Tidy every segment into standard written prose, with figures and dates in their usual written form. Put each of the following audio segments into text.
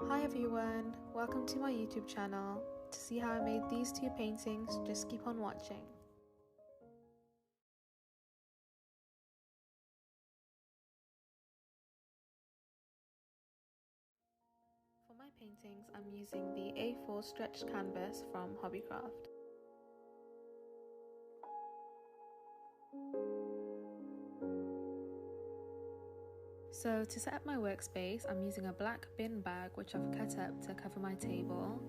Hi everyone, welcome to my YouTube channel. To see how I made these two paintings, just keep on watching. For my paintings, I'm using the A4 stretched canvas from Hobbycraft. So to set up my workspace, I'm using a black bin bag which I've cut up to cover my table.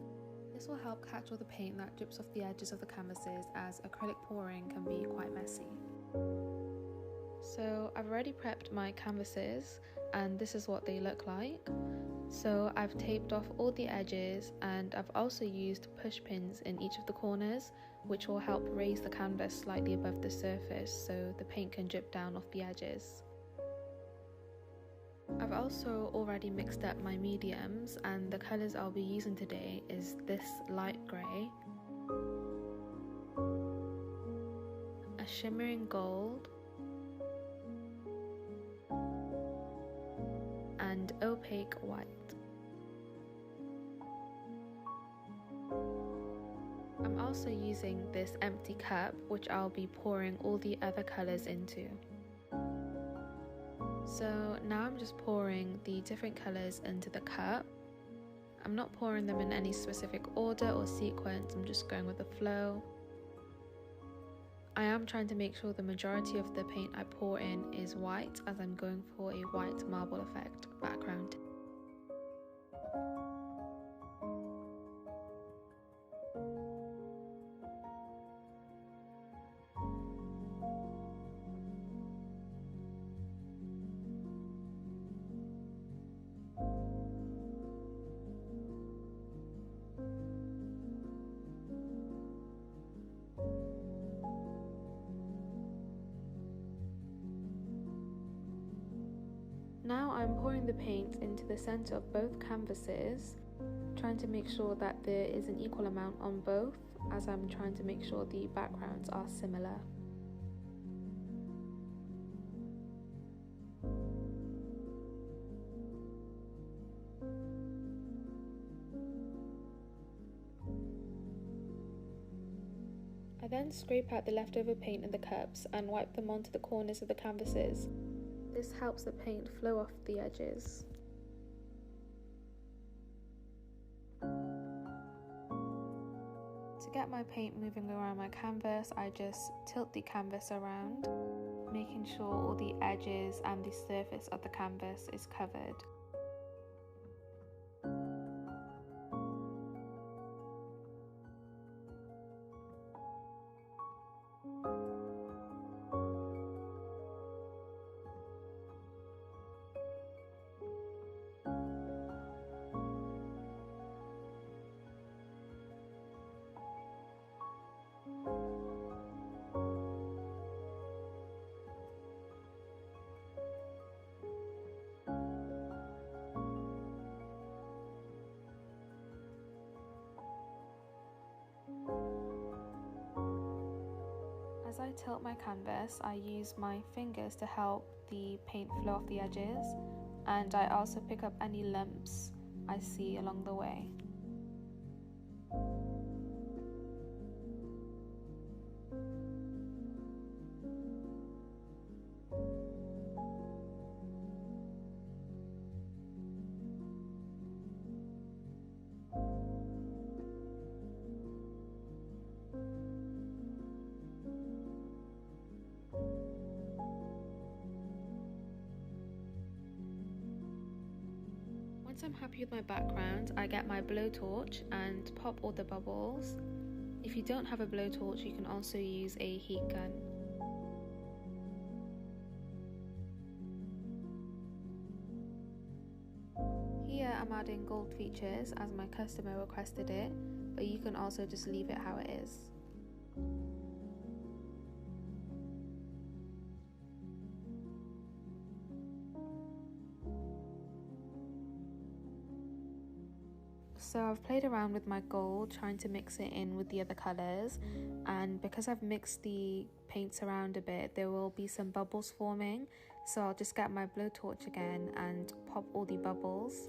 This will help catch all the paint that drips off the edges of the canvases, as acrylic pouring can be quite messy. So I've already prepped my canvases and this is what they look like. So I've taped off all the edges and I've also used push pins in each of the corners, which will help raise the canvas slightly above the surface so the paint can drip down off the edges. I've also already mixed up my mediums, and the colours I'll be using today is this light grey, a shimmering gold, and opaque white. I'm also using this empty cup which I'll be pouring all the other colours into. So now I'm just pouring the different colours into the cup. I'm not pouring them in any specific order or sequence, I'm just going with the flow. I am trying to make sure the majority of the paint I pour in is white, as I'm going for a white marble effect background. Now I'm pouring the paint into the centre of both canvases, trying to make sure that there is an equal amount on both, as I'm trying to make sure the backgrounds are similar. I then scrape out the leftover paint in the cups and wipe them onto the corners of the canvases. This helps the paint flow off the edges. To get my paint moving around my canvas, I just tilt the canvas around, making sure all the edges and the surface of the canvas is covered. As I tilt my canvas, I use my fingers to help the paint flow off the edges, and I also pick up any lumps I see along the way. Once I'm happy with my background, I get my blowtorch and pop all the bubbles. If you don't have a blowtorch, you can also use a heat gun. Here I'm adding gold features as my customer requested it, but you can also just leave it how it is. So I've played around with my gold, trying to mix it in with the other colours, and because I've mixed the paints around a bit, there will be some bubbles forming, so I'll just get my blowtorch again and pop all the bubbles.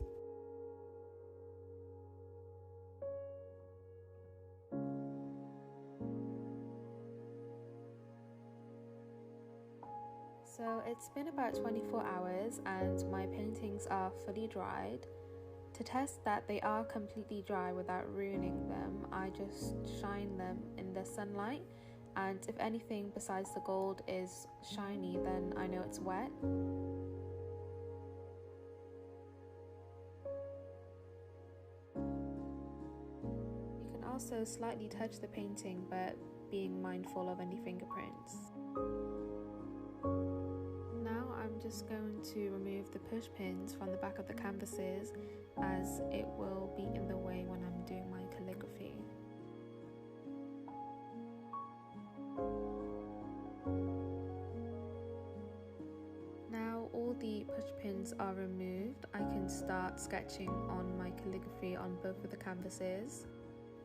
So it's been about 24 hours and my paintings are fully dried. To test that they are completely dry without ruining them, I just shine them in the sunlight, and if anything besides the gold is shiny, then I know it's wet. You can also slightly touch the painting, but being mindful of any fingerprints. Now I'm just going to remove the push pins from the back of the canvases, as it will be in the way when I'm doing my calligraphy. Now all the push pins are removed, I can start sketching on my calligraphy on both of the canvases.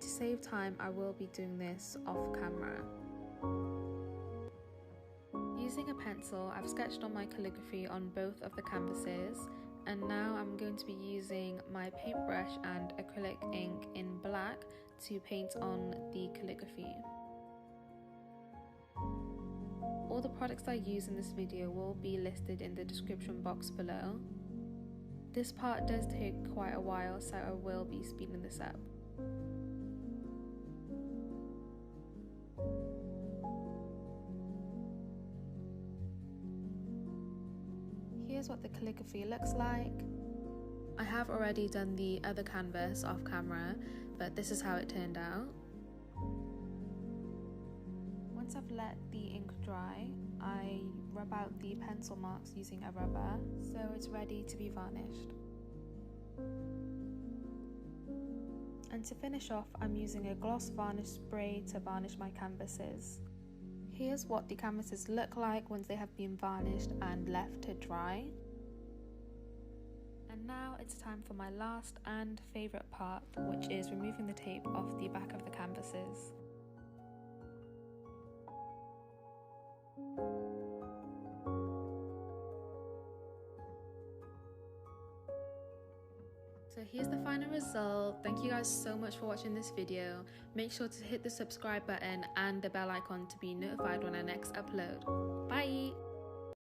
To save time, I will be doing this off camera. Using a pencil, I've sketched on my calligraphy on both of the canvases, and now I'm going to be using my paintbrush and acrylic ink in black to paint on the calligraphy. All the products I use in this video will be listed in the description box below. This part does take quite a while, so I will be speeding this up. Here's what the calligraphy looks like. I have already done the other canvas off camera, but this is how it turned out. Once I've let the ink dry, I rub out the pencil marks using a rubber, so it's ready to be varnished. And to finish off, I'm using a gloss varnish spray to varnish my canvases. Here's what the canvases look like once they have been varnished and left to dry. And now it's time for my last and favourite part, which is removing the tape off the back of the canvases. So here's the final result. Thank you guys so much for watching this video. Make sure to hit the subscribe button and the bell icon to be notified when I next upload. Bye!